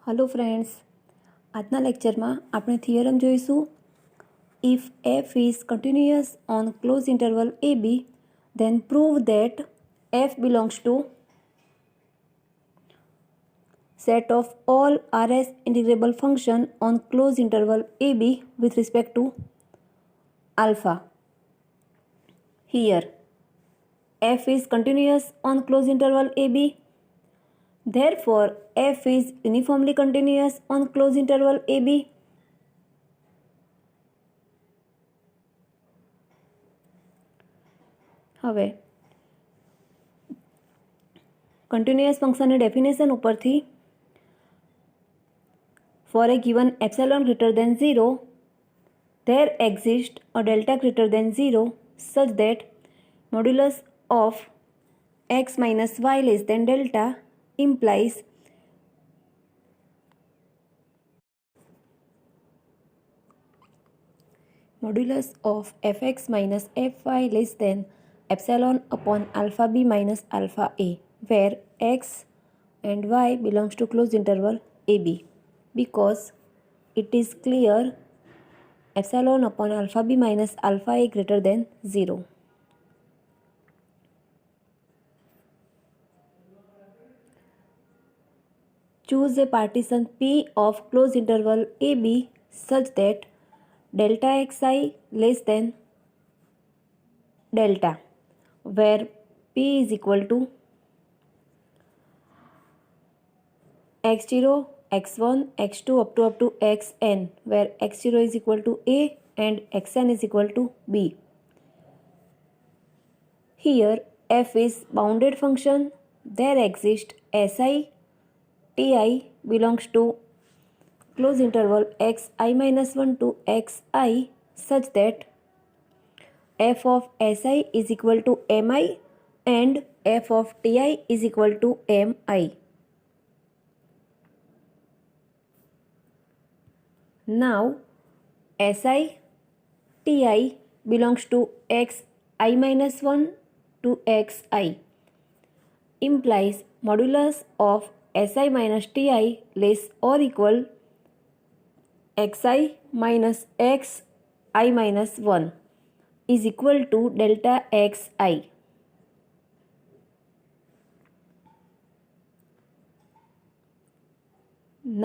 Hello friends, આજના લેક્ચરમાં આપણે થિયરમ જોઈશું. If f is continuous on closed interval ab, then prove that f belongs to set of all Rs integrable function on closed interval ab with respect to alpha. Here f is continuous on closed interval ab. Therefore, f is uniformly continuous on closed interval ab. હવે continuous ફંક્શનની definition ઉપરથી for a given epsilon greater than 0, there exists a delta greater than 0 such that modulus of x minus y less than delta implies modulus of fx minus fy less than epsilon upon alpha b minus alpha a, where x and y belongs to closed interval ab, because it is clear epsilon upon alpha b minus alpha a greater than 0. Choose a partition P of closed interval AB such that delta xi less than delta, where P is equal to x0, x1, x2 up to xn, where x0 is equal to a and xn is equal to b. Here f is bounded function. There exists si ti belongs to closed interval xi minus 1 to xi such that f of si is equal to mi and f of ti is equal to mi. Now si ti belongs to xi minus 1 to xi implies modulus of si minus ti less or equal xi minus xi minus 1 is equal to delta xi.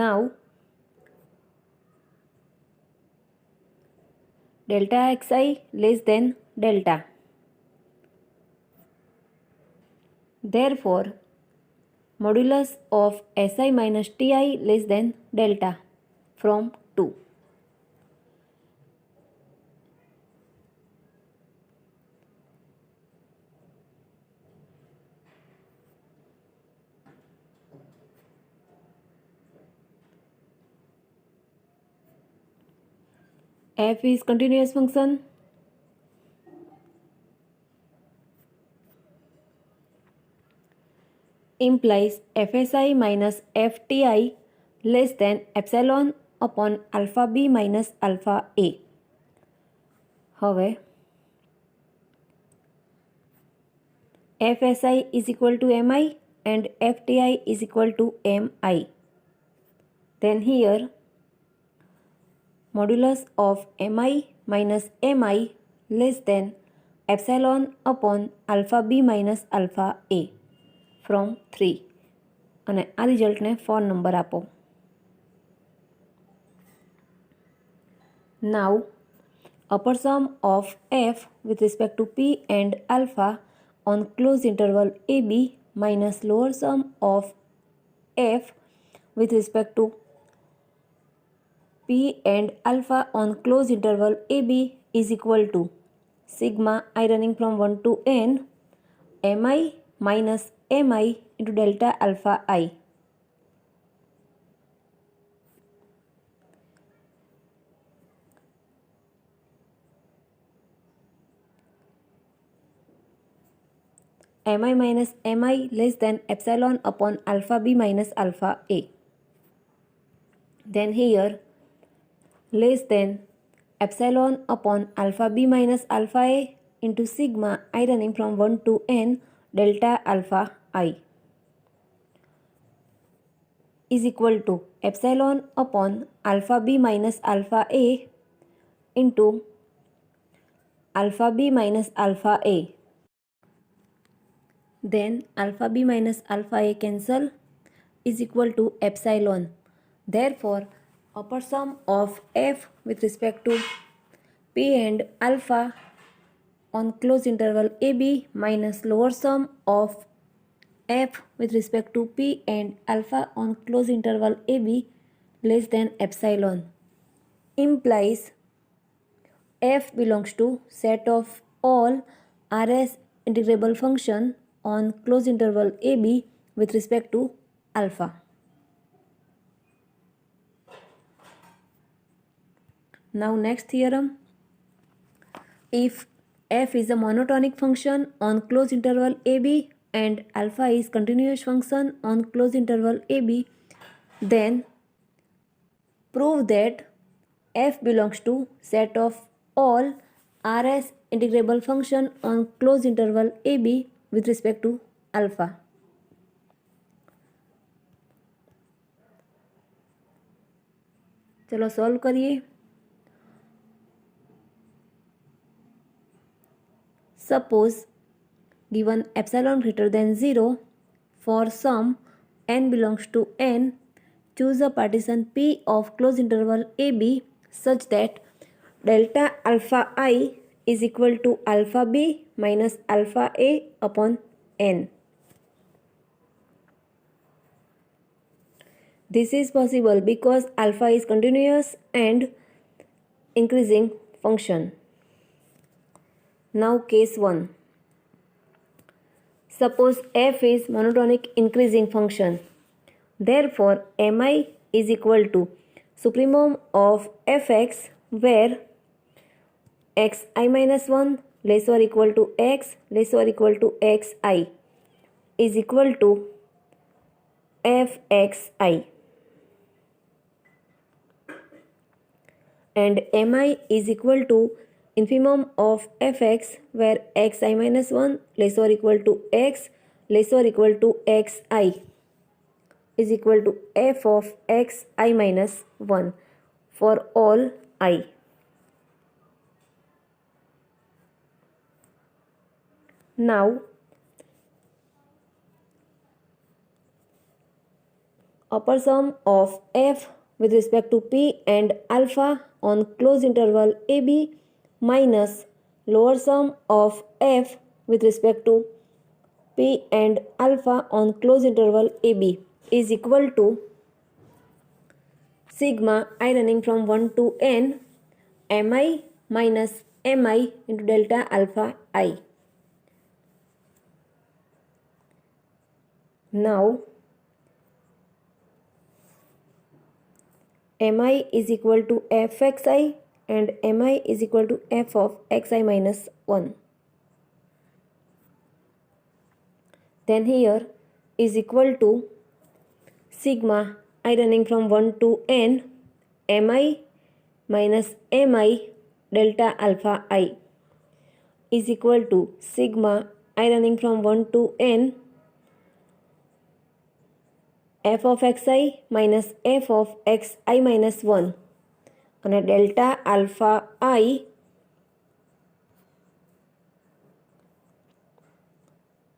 Now delta xi less than delta. Therefore, modulus of si minus ti less than delta from 2. F is continuous function. Implies fsi minus fti less than epsilon upon alpha b minus alpha a. હવે fsi is equal to mi and fti is equal to mi. Then here modulus of mi minus mi less than epsilon upon alpha b minus alpha a from 3 અને આ રિઝલ્ટને 4 number આપો. Now upper sum of f with respect to p and alpha on closed interval ab minus lower sum of f with respect to p and alpha on closed interval ab is equal to sigma I running from 1 to n mi minus mi into delta alpha I. mi minus mi less than epsilon upon alpha b minus alpha a. Then here less than epsilon upon alpha b minus alpha a into sigma I running from 1 to n delta alpha I is equal to epsilon upon alpha b minus alpha a into alpha b minus alpha a. Then alpha b minus alpha a cancel, is equal to epsilon. Therefore, upper sum of f with respect to p and alpha on closed interval ab minus lower sum of f with respect to p and alpha on closed interval ab less than epsilon implies f belongs to set of all Rs integrable function on closed interval ab with respect to alpha. Now next theorem. If f is a monotonic function on closed interval ab and alpha is continuous function on closed interval ab, then prove that f belongs to set of all Rs integrable function on closed interval ab with respect to alpha. चलो solve करिए. Suppose given epsilon greater than 0 for some n belongs to n, choose a partition P of closed interval AB such that delta alpha I is equal to alpha B minus alpha A upon n. This is possible because alpha is continuous and increasing function. Now case 1. Suppose f is monotonic increasing function. Therefore, mi is equal to supremum of fx where xi minus 1 less or equal to x less or equal to xi is equal to fxi. And mi is equal to infimum of fx where xi minus 1 less or equal to x less or equal to xi is equal to f of xi minus 1 for all I. Now upper sum of f with respect to p and alpha on closed interval ab minus lower sum of f with respect to p and alpha on closed interval ab is equal to sigma I running from 1 to n mi minus mi into delta alpha I. Now mi is equal to fxi and mi is equal to f of xi minus 1. Then here is equal to sigma I running from 1 to n mi minus mi delta alpha I is equal to sigma I running from 1 to n f of xi minus f of xi minus 1 અને delta alpha I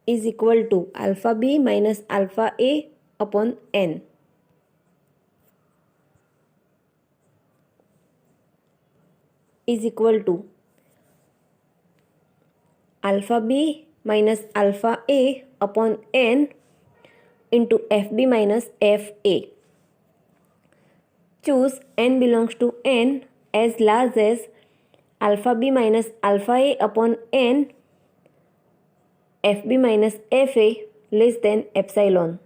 is equal to alpha b minus alpha a upon n. Is equal to alpha b minus alpha a upon n into fb minus fa. Choose n belongs to n as large as alpha b minus alpha a upon n fb minus fa less than epsilon.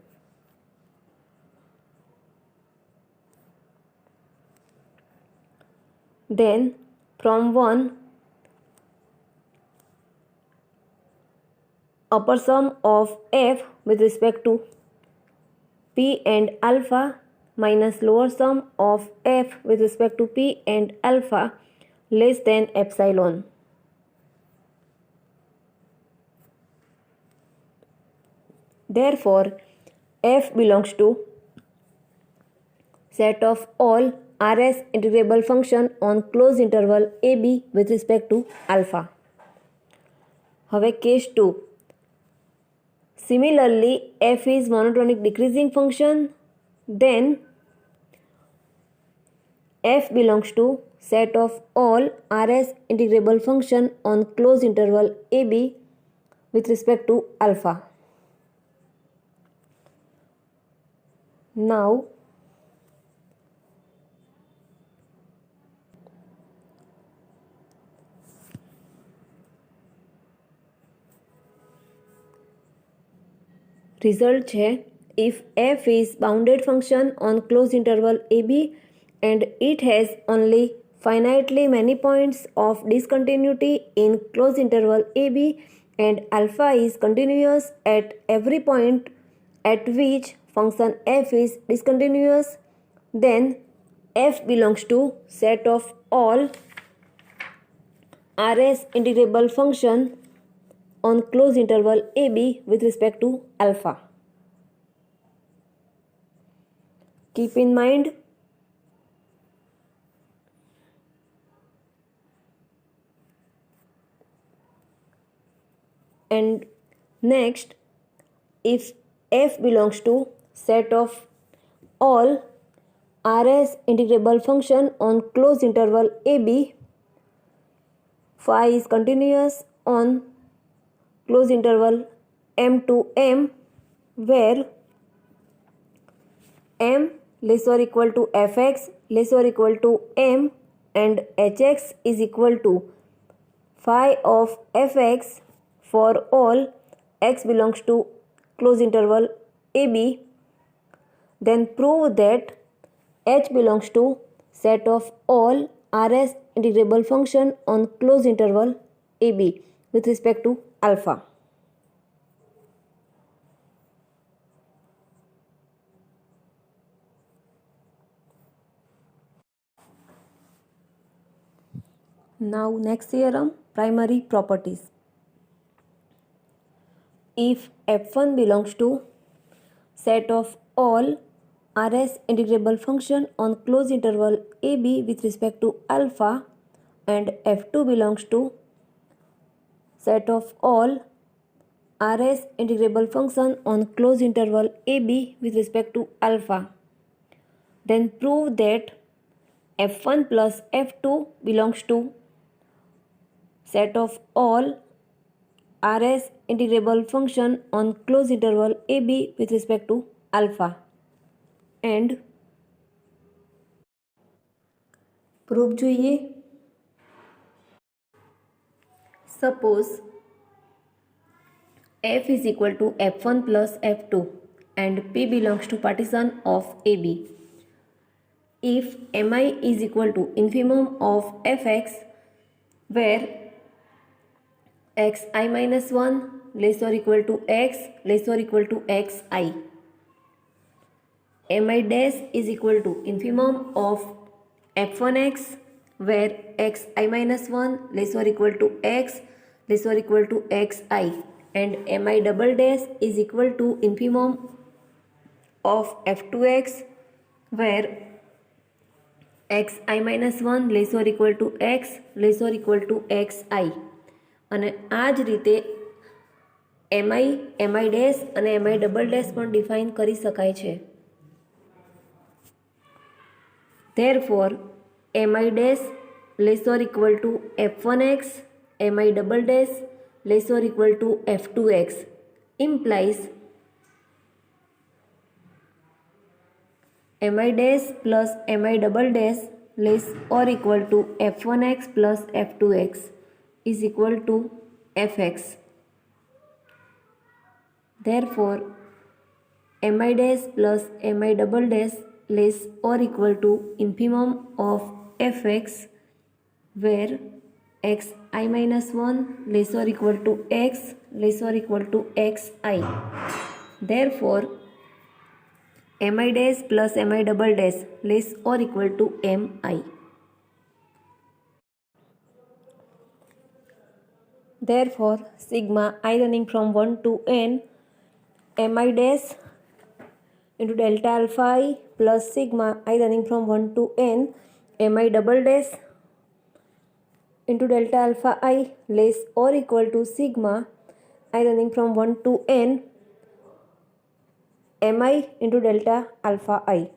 Then from 1 upper sum of f with respect to p and alpha minus lower sum of f with respect to p and alpha less than epsilon. Therefore, f belongs to set of all RS integrable function on closed interval AB with respect to alpha. હવે case 2. Similarly, f is monotonic decreasing function, then f belongs to set of all RS integrable function on closed interval AB with respect to alpha. Now result છે if f is bounded function on closed interval AB and it has only finitely many points of discontinuity in closed interval AB and alpha is continuous at every point at which function f is discontinuous, then f belongs to set of all RS integrable function on closed interval AB with respect to alpha. Keep in mind and next, if f belongs to set of all RS integrable function on closed interval AB, phi is continuous on closed interval m to m where m less or equal to fx less or equal to m and hx is equal to phi of fx for all x belongs to closed interval AB, then prove that h belongs to set of all RS integrable function on closed interval AB with respect to alpha. Now next theorem, primary properties. If f1 belongs to set of all RS integrable function on closed interval AB with respect to alpha and f2 belongs to set of all RS integrable function on closed interval AB with respect to alpha, then prove that f1 plus f2 belongs to set of all RS integrable function on closed interval AB with respect to alpha and proof જોઈએ. Suppose f is equal to f1 plus f2 and P belongs to partition of AB. If Mi is equal to infimum of fx where xi minus 1 less or equal to x less or equal to xi, mi dash is equal to infimum of f1x where xi minus 1 less or equal to x less or equal to xi and mi double dash is equal to infimum of f2x where xi minus 1 less or equal to x less or equal to xi અને આ જ રીતે mi dash અને mi double dash પણ define કરી શકાય છે. Therefore, mi dash less or equal to f1x, mi double dash less or equal to f2x implies mi dash plus mi double dash less or equal to f1x plus f2x is equal to fx. Therefore, mi dash plus mi double dash less or equal to infimum of fx where xi minus 1 less or equal to x less or equal to xi. Therefore, mi dash plus mi double dash less or equal to mi. Therefore, sigma I running from 1 to n mi dash into delta alpha I plus sigma I running from 1 to n mi double dash into delta alpha I less or equal to sigma I running from 1 to n mi into delta alpha I.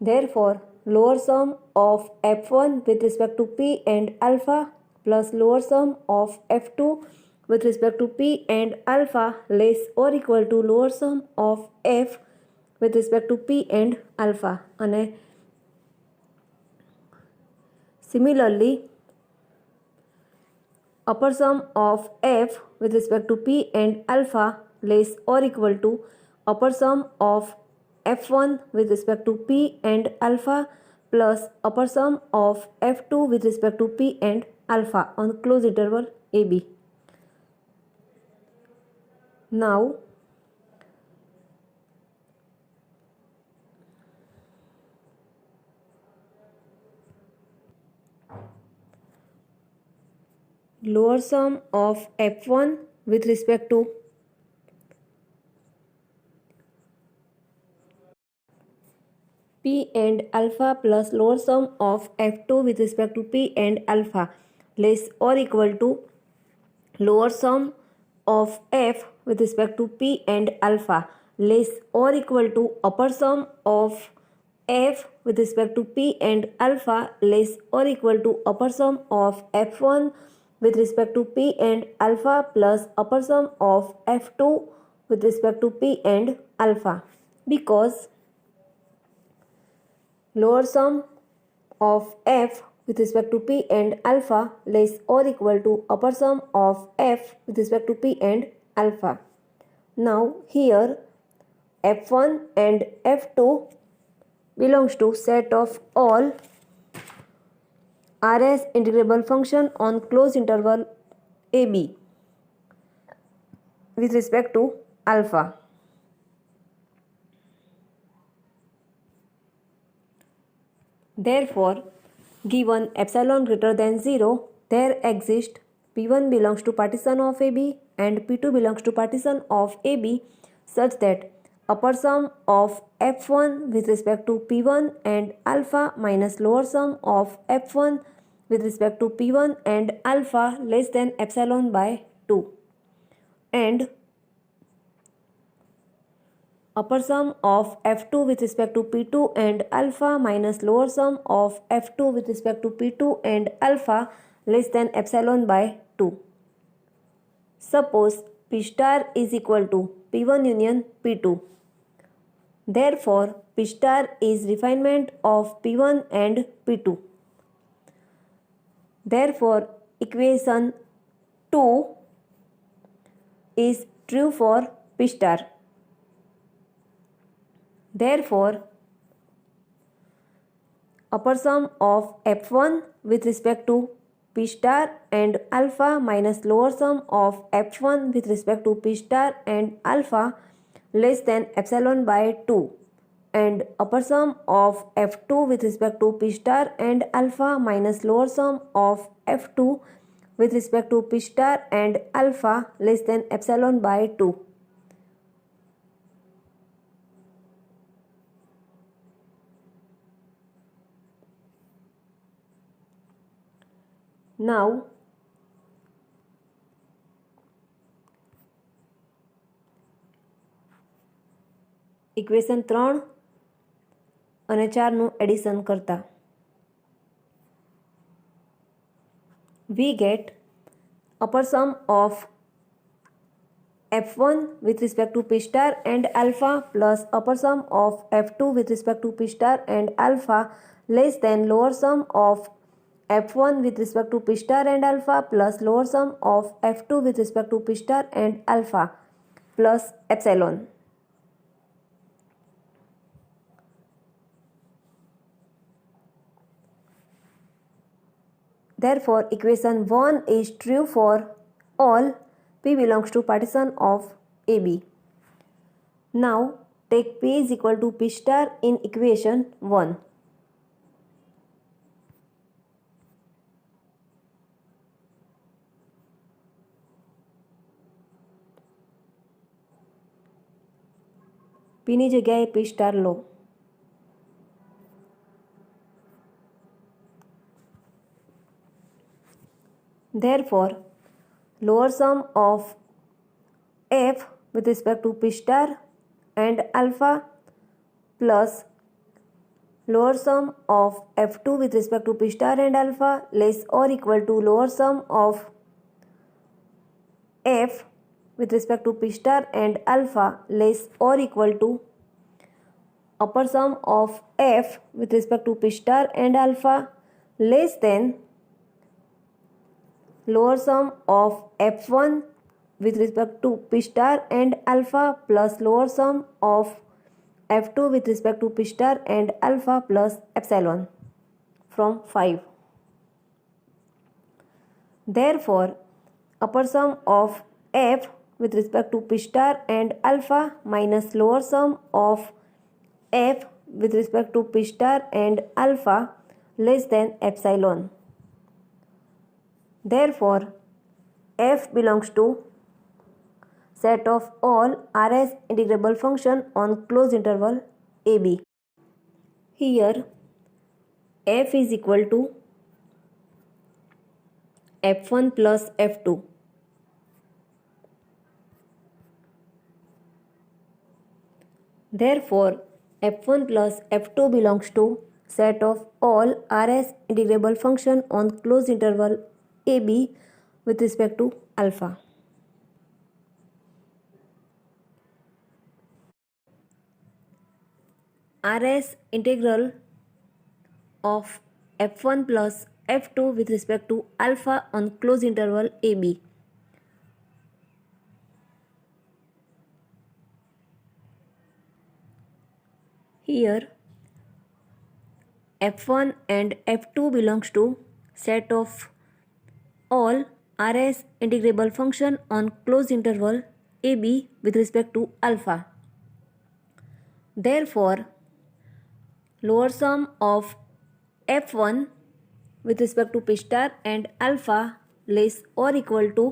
Therefore, lower sum of f1 with respect to p and alpha plus lower sum of f2 with respect to p and alpha less or equal to lower sum of f with respect to p and alpha. And similarly, upper sum of f with respect to p and alpha less or equal to upper sum of f1 with respect to p and alpha plus upper sum of f2 with respect to p and alpha on closed interval ab. Now lower sum of f1 with respect to p and alpha plus lower sum of f2 with respect to p and alpha less or equal to lower sum of f with respect to p and alpha less or equal to upper sum of f with respect to p and alpha less or equal to upper sum of f1 with respect to p and alpha plus upper sum of f2 with respect to p and alpha, because lower sum of f with respect to p and alpha less or equal to upper sum of f with respect to p and alpha. Now here f1 and f2 belongs to set of all Rs integrable function on closed interval ab with respect to alpha. Therefore, given epsilon greater than 0, there exists P1 belongs to partition of AB and P2 belongs to partition of AB such that upper sum of F1 with respect to P1 and alpha minus lower sum of F1 with respect to P1 and alpha less than epsilon by 2, and upper sum of f2 with respect to p2 and alpha minus lower sum of f2 with respect to p2 and alpha less than epsilon by 2. Suppose p star is equal to p1 union p2. Therefore, p star is refinement of p1 and p2. Therefore, equation 2 is true for p star. Therefore, upper sum of f1 with respect to p star and alpha minus lower sum of f1 with respect to p star and alpha less than epsilon by 2, and upper sum of f2 with respect to p star and alpha minus lower sum of f2 with respect to p star and alpha less than epsilon by 2. Now equation 3 અને 4નું addition કરતા we get upper sum of f1 with respect to p star and alpha plus upper sum of f2 with respect to p star and alpha less than lower sum of f1 with respect to p star and alpha plus lower sum of f2 with respect to p star and alpha plus epsilon. Therefore, equation 1 is true for all p belongs to partition of AB. Now, take p is equal to p star in equation 1. પીની જગ્યાએ પી star law. Therefore, lower sum of f with respect to p star and alpha plus lower sum of f2 with respect to p star and alpha less or equal to lower sum of f with respect to p star and alpha less or equal to upper sum of f with respect to p star and alpha less than lower sum of f1 with respect to p star and alpha plus lower sum of f2 with respect to p star and alpha plus epsilon from 5. Therefore, upper sum of f with respect to p star and alpha minus lower sum of f with respect to p star and alpha less than epsilon. Therefore, f belongs to set of all Rs integrable function on closed interval AB. Here, f is equal to f1 plus f2. Therefore, f1 plus f2 belongs to set of all Rs integrable function on closed interval AB with respect to alpha. Rs integral of f1 plus f2 with respect to alpha on closed interval AB. Here, f1 and f2 belongs to set of all Rs integrable function on closed interval AB with respect to alpha. Therefore, lower sum of f1 with respect to p star and alpha less or equal to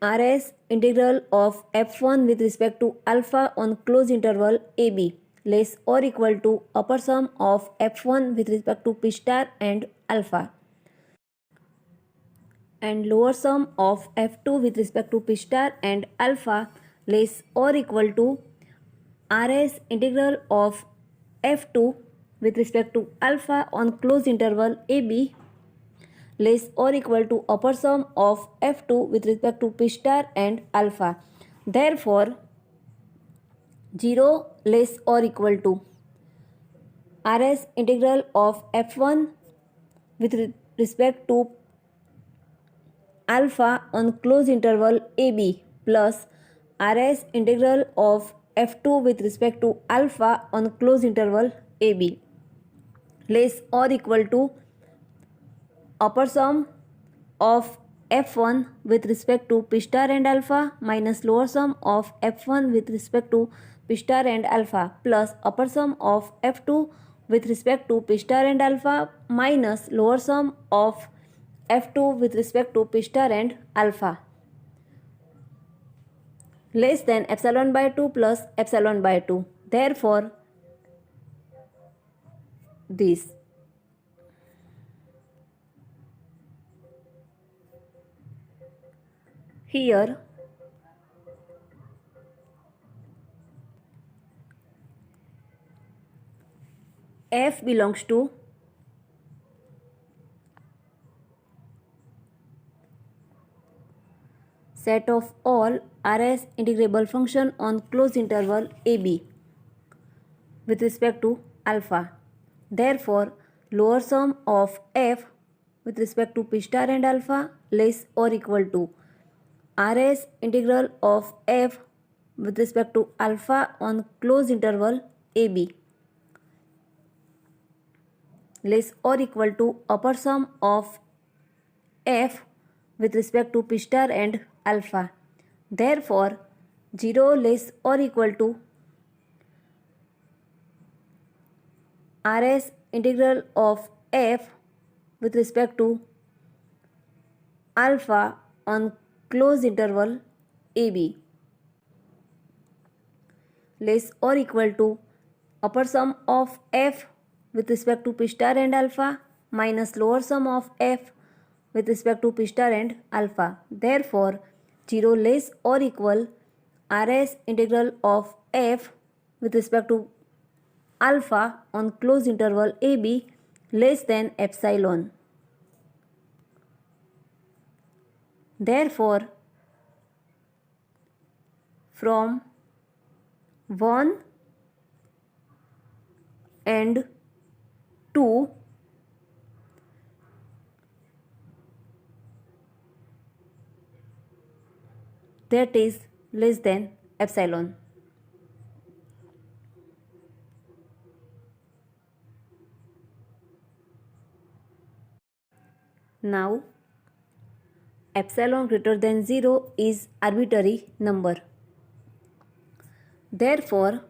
Rs integral of f1 with respect to alpha on closed interval AB less or equal to upper sum of f1 with respect to p star and alpha and lower sum of f2 with respect to p star and alpha less or equal to Rs integral of f2 with respect to alpha on closed interval AB less or equal to upper sum of f2 with respect to p star and alpha. Therefore, 0 less or equal to Rs integral of f1 with respect to alpha on closed interval AB plus Rs integral of f2 with respect to alpha on closed interval AB less or equal to upper sum of f1 with respect to p star and alpha minus lower sum of f1 with respect to p star and alpha plus upper sum of f2 with respect to p star and alpha minus lower sum of f2 with respect to p star and alpha less than epsilon by 2 plus epsilon by 2. Therefore, this. Here, f belongs to set of all Rs integrable function on closed interval AB with respect to alpha. Therefore, lower sum of f with respect to p star and alpha less or equal to Rs integral of f with respect to alpha on closed interval AB less or equal to upper sum of f with respect to p star and alpha. Therefore, 0 less or equal to RS integral of f with respect to alpha on closed interval AB less or equal to upper sum of f with respect to p star and alpha minus lower sum of f with respect to p star and alpha. Therefore, 0 less or equal RS integral of f with respect to alpha on closed interval AB less than epsilon. Therefore, from 1 and 2 that is less than epsilon. Now, epsilon greater than 0 is arbitrary number. Therefore,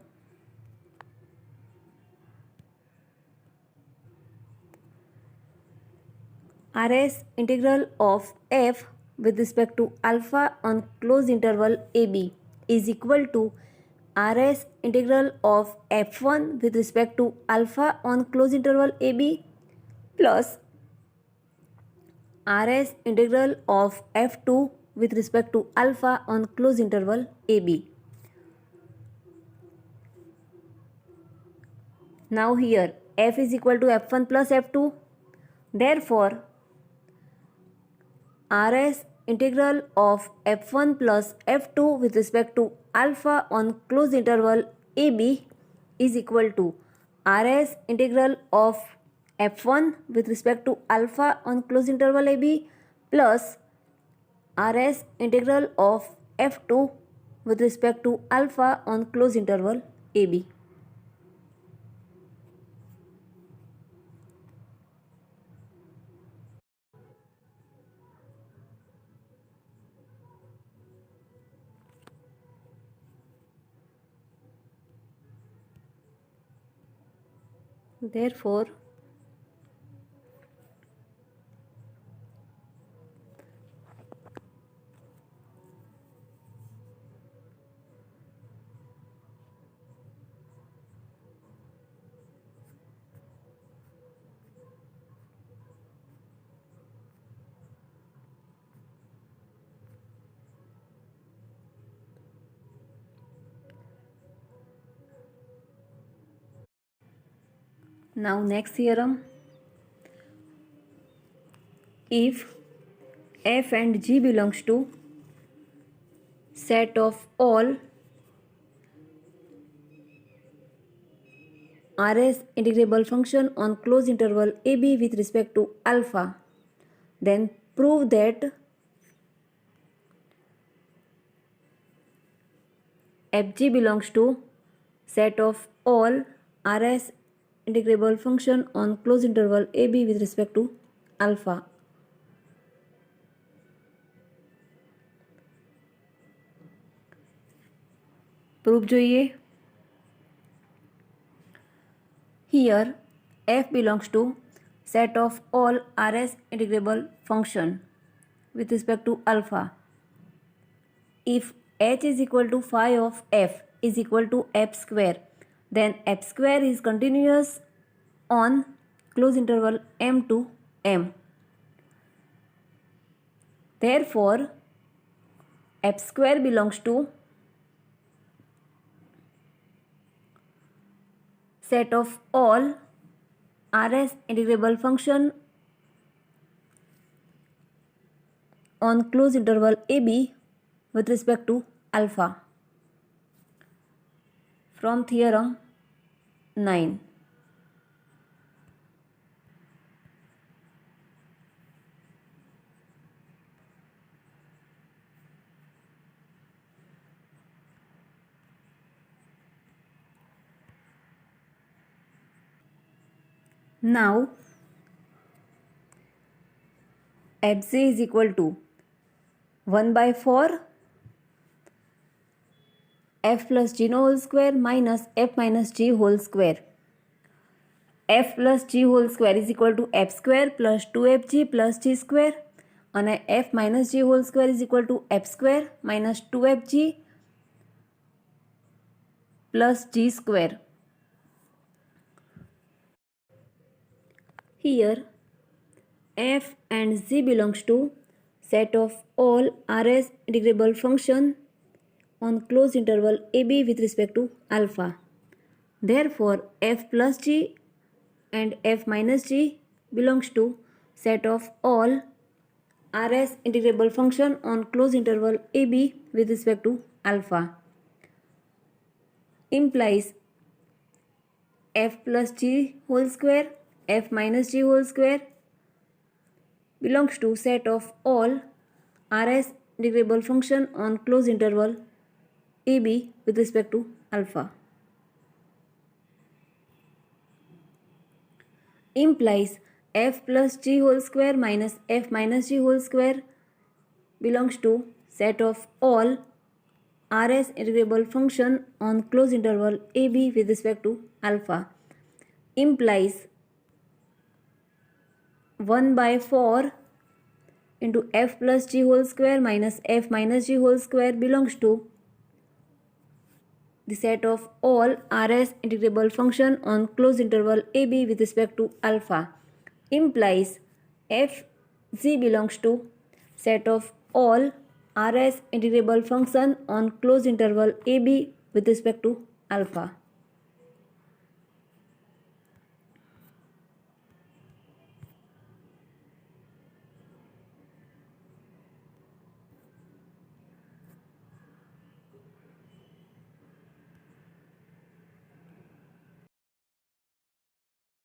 RS integral of f with respect to alpha on closed interval AB is equal to RS integral of f1 with respect to alpha on closed interval AB plus RS integral of f2 with respect to alpha on closed interval AB. Now here f is equal to f1 plus f2. Therefore, RS integral of f1 plus f2 with respect to alpha on closed interval AB is equal to RS integral of f1 with respect to alpha on closed interval AB plus RS integral of f2 with respect to alpha on closed interval AB. Therefore, now next theorem. If f and g belongs to set of all RS integrable function on closed interval AB with respect to alpha, then prove that fg belongs to set of all RS integrable function on closed interval AB with respect to alpha. Proof જોઈએ. Here f belongs to set of all RS integrable function with respect to alpha. If h is equal to phi of f is equal to f square, then f square is continuous on closed interval m to m. Therefore, f square belongs to set of all RS integrable function on closed interval AB with respect to alpha. From theorem 9. Now, fj is equal to 1 by 4 f plus g whole square minus f minus g whole square. F plus g whole square is equal to f square plus 2fg plus g square અને f minus g whole square is equal to f square minus 2fg plus g square. Here f and g belongs to set of all Rs integrable function on closed interval ab with respect to alpha. Therefore, f plus g and f minus g belongs to set of all Rs integrable function on closed interval ab with respect to alpha. Implies f plus g whole square, f minus g whole square belongs to set of all Rs integrable function on closed interval ab with respect to alpha. Implies f plus g whole square minus f minus g whole square belongs to set of all Rs integrable function on closed interval ab with respect to alpha. Implies 1 by 4 into f plus g whole square minus f minus g whole square belongs to the set of all Rs integrable function on closed interval ab with respect to alpha. Implies f g belongs to set of all Rs integrable function on closed interval ab with respect to alpha.